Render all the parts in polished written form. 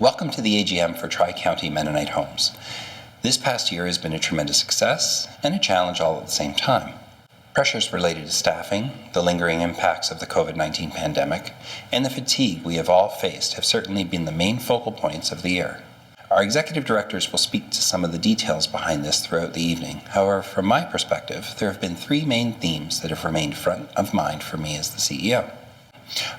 Welcome to the AGM for Tri-County Mennonite Homes. This past year has been a tremendous success and a challenge all at the same time. Pressures related to staffing, the lingering impacts of the COVID-19 pandemic, and the fatigue we have all faced have certainly been the main focal points of the year. Our executive directors will speak to some of the details behind this throughout the evening. However, from my perspective, there have been three main themes that have remained front of mind for me as the CEO.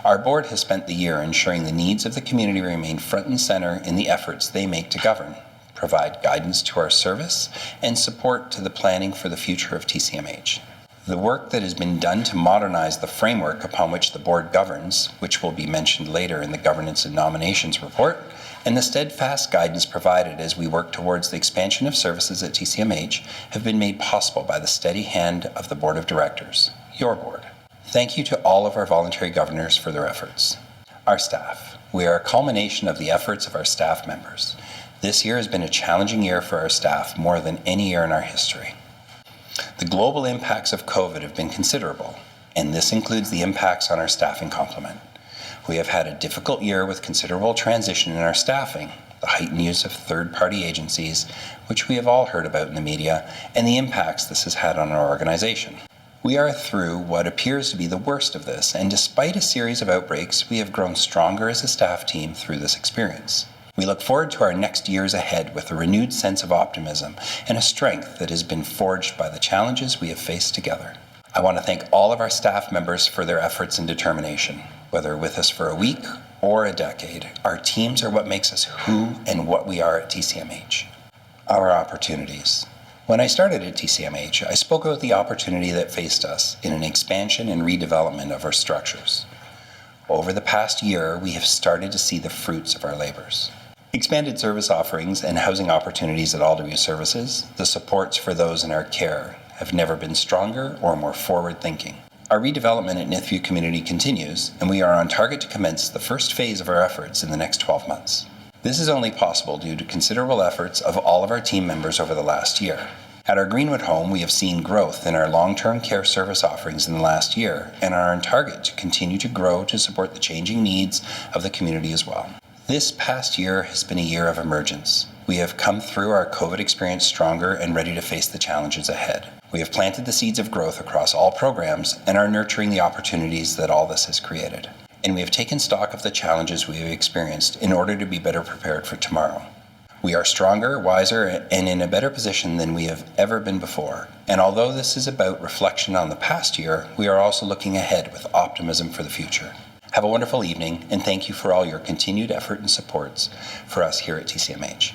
Our board has spent the year ensuring the needs of the community remain front and center in the efforts they make to govern, provide guidance to our service, and support to the planning for the future of TCMH. The work that has been done to modernize the framework upon which the board governs, which will be mentioned later in the Governance and Nominations report, and the steadfast guidance provided as we work towards the expansion of services at TCMH have been made possible by the steady hand of the Board of Directors, your board. Thank you to all of our voluntary governors for their efforts. Our staff. We are a culmination of the efforts of our staff members. This year has been a challenging year for our staff, more than any year in our history. The global impacts of COVID have been considerable, and this includes the impacts on our staffing complement. We have had a difficult year with considerable transition in our staffing, the heightened use of third-party agencies, which we have all heard about in the media, and the impacts this has had on our organization. We are through what appears to be the worst of this, and despite a series of outbreaks, we have grown stronger as a staff team through this experience. We look forward to our next years ahead with a renewed sense of optimism and a strength that has been forged by the challenges we have faced together. I want to thank all of our staff members for their efforts and determination. Whether with us for a week or a decade, our teams are what makes us who and what we are at TCMH. Our opportunities. When I started at TCMH, I spoke about the opportunity that faced us in an expansion and redevelopment of our structures. Over the past year, we have started to see the fruits of our labors. Expanded service offerings and housing opportunities at Alderview Services, the supports for those in our care, have never been stronger or more forward-thinking. Our redevelopment at Nithview Community continues, and we are on target to commence the first phase of our efforts in the next 12 months. This is only possible due to considerable efforts of all of our team members over the last year. At our Greenwood home, we have seen growth in our long-term care service offerings in the last year and are on target to continue to grow to support the changing needs of the community as well. This past year has been a year of emergence. We have come through our COVID experience stronger and ready to face the challenges ahead. We have planted the seeds of growth across all programs and are nurturing the opportunities that all this has created. And we have taken stock of the challenges we have experienced in order to be better prepared for tomorrow. We are stronger, wiser, and in a better position than we have ever been before. And although this is about reflection on the past year, we are also looking ahead with optimism for the future. Have a wonderful evening, and thank you for all your continued effort and supports for us here at TCMH.